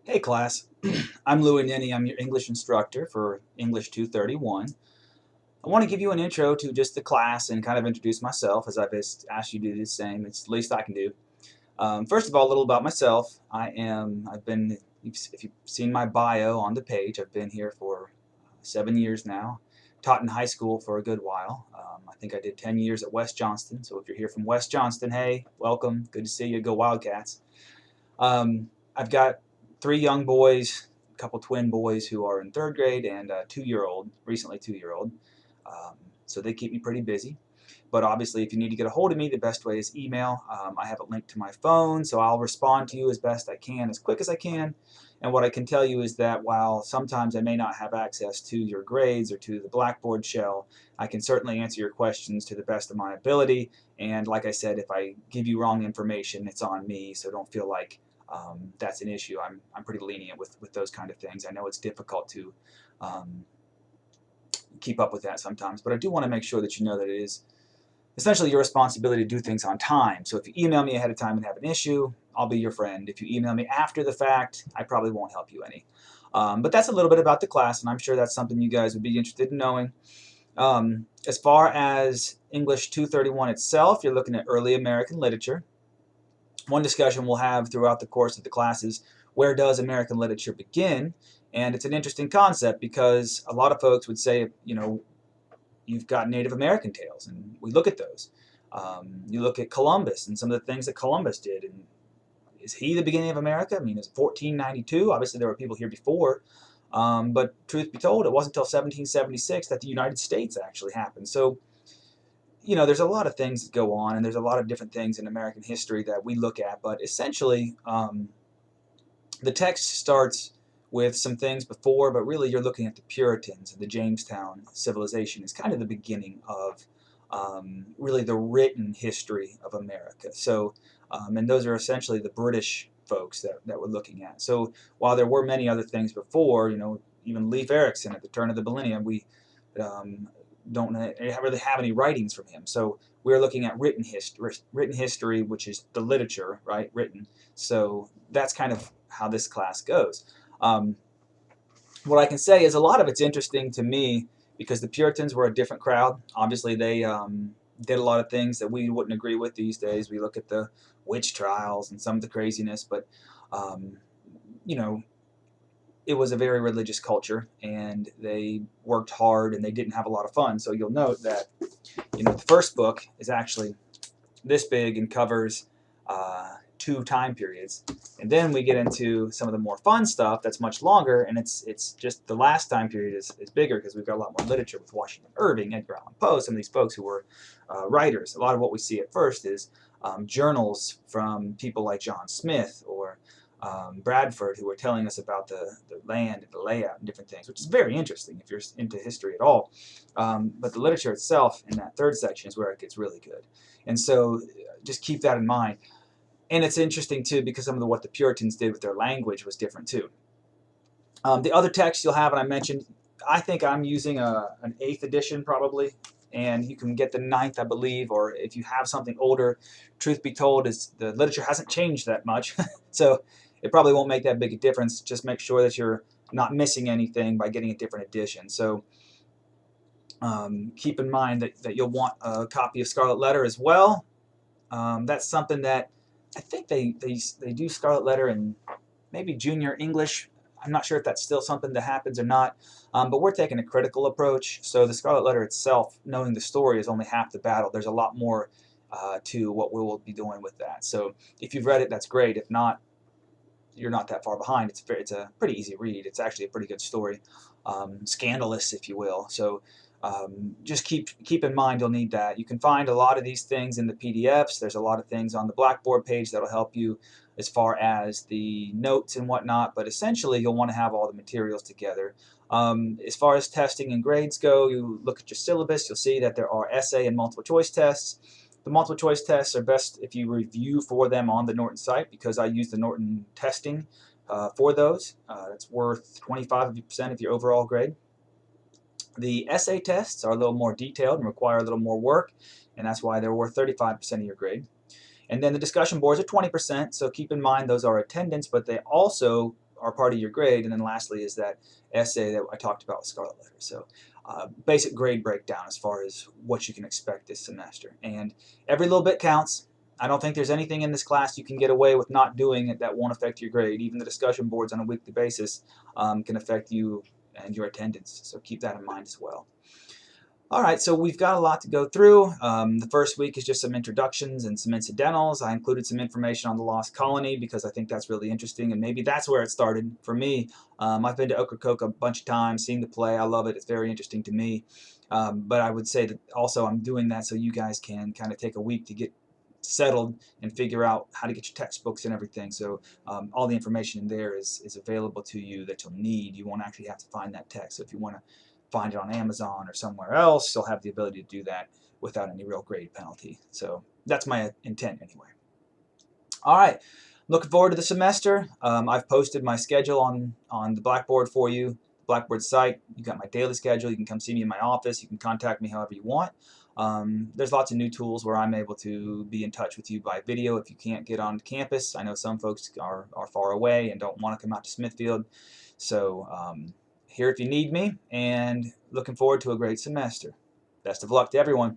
Hey class, I'm Louie Ninny. I'm your English instructor for English 231. I want to give you an intro to just the class and kind of introduce myself as I've asked you to do the same. It's the least I can do. First of all, a little about myself. I've been, if you've seen my bio on the page, I've been here for 7 years now. Taught in high school for a good while. I think I did 10 years at West Johnston. So if you're here from West Johnston, hey, welcome. Good to see you. Go Wildcats. Um, I've got three young boys, a couple twin boys who are in third grade, and a 2 year old, recently 2 year old. Um, so they keep me pretty busy. But obviously, if you need to get a hold of me, the best way is email. I have it linked to my phone, so I'll respond to you as best I can, as quick as I can. And what I can tell you is that while sometimes I may not have access to your grades or to the Blackboard shell, I can certainly answer your questions to the best of my ability. And like I said, if I give you wrong information, it's on me, so don't feel like that's an issue. I'm pretty lenient with those kind of things. I know it's difficult to um, keep up with that sometimes, but I do want to make sure that you know that it is essentially your responsibility to do things on time. So if you email me ahead of time and have an issue, I'll be your friend. If you email me after the fact, I probably won't help you any. But that's a little bit about the class, and I'm sure that's something you guys would be interested in knowing. As far as English 231 itself, you're looking at early American literature. One discussion we'll have throughout the course of the class is where does American literature begin? And it's an interesting concept because a lot of folks would say, you've got Native American tales, and we look at those. You look at Columbus and some of the things that Columbus did, and is he the beginning of America? I mean, it's 1492. Obviously, there were people here before, but truth be told, it wasn't until 1776 that the United States actually happened. So, there's a lot of things that go on, and there's a lot of different things in American history that we look at, but essentially, the text starts with some things before, but really you're looking at the Puritans and the Jamestown civilization is kind of the beginning of really the written history of America. So, and those are essentially the British folks that we're looking at. So while there were many other things before, even Leif Erikson at the turn of the millennium, we um, don't really have any writings from him. So we're looking at written history, which is the literature, right? Written. So that's kind of how this class goes. Um, what I can say is a lot of it's interesting to me because the Puritans were a different crowd. Obviously, they did a lot of things that we wouldn't agree with these days. We look at the witch trials and some of the craziness, but um, you know, it was a very religious culture, and they worked hard, and they didn't have a lot of fun. So you'll note that the first book is actually this big and covers two time periods. And then we get into some of the more fun stuff that's much longer, and it's just the last time period is bigger because we've got a lot more literature with Washington Irving, Edgar Allan Poe, some of these folks who were writers. A lot of what we see at first is journals from people like John Smith or Bradford, who were telling us about the land and the layout and different things, which is very interesting if you're into history at all. But the literature itself in that third section is where it gets really good. And so just keep that in mind. And it's interesting, too, because some of what the Puritans did with their language was different, too. The other text you'll have, and I mentioned, I think I'm using an 8th edition probably, and you can get the 9th, I believe, or if you have something older, truth be told, is the literature hasn't changed that much. So it probably won't make that big a difference. Just make sure that you're not missing anything by getting a different edition. So keep in mind that you'll want a copy of Scarlet Letter as well. That's something that I think they do Scarlet Letter in maybe junior English. I'm not sure if that's still something that happens or not, but we're taking a critical approach. So the Scarlet Letter itself, knowing the story, is only half the battle. There's a lot more to what we will be doing with that. So if you've read it, that's great. If not, you're not that far behind. It's a pretty easy read. It's actually a pretty good story, scandalous, if you will. So just keep in mind you'll need that. You can find a lot of these things in the PDFs. There's a lot of things on the Blackboard page that'll help you as far as the notes and whatnot, but essentially you'll want to have all the materials together. As far as testing and grades go, you look at your syllabus, you'll see that there are essay and multiple choice tests. The multiple choice tests are best if you review for them on the Norton site, because I use the Norton testing for those. It's worth 25% of your overall grade. The essay tests are a little more detailed and require a little more work, and that's why they're worth 35% of your grade. And then the discussion boards are 20%, so keep in mind those are attendance, but they also are part of your grade. And then lastly is that essay that I talked about with Scarlet Letter. So basic grade breakdown as far as what you can expect this semester. And every little bit counts. I don't think there's anything in this class you can get away with not doing it that won't affect your grade. Even the discussion boards on a weekly basis can affect you and your attendance. So keep that in mind as well. All right, so we've got a lot to go through. The first week is just some introductions and some incidentals. I included some information on the Lost Colony because I think that's really interesting, and maybe that's where it started for me. I've been to Ocracoke a bunch of times, seen the play. I love it. It's very interesting to me. But I would say that also I'm doing that so you guys can kind of take a week to get settled and figure out how to get your textbooks and everything. So all the information in there is available to you that you'll need. You won't actually have to find that text. So if you want to find it on Amazon or somewhere else, you'll have the ability to do that without any real grade penalty. So that's my intent anyway. All right, looking forward to the semester. I've posted my schedule on the Blackboard for you, Blackboard site. You got my daily schedule. You can come see me in my office. You can contact me however you want. There's lots of new tools where I'm able to be in touch with you by video if you can't get on campus. I know some folks are far away and don't want to come out to Smithfield. So here if you need me, and looking forward to a great semester. Best of luck to everyone.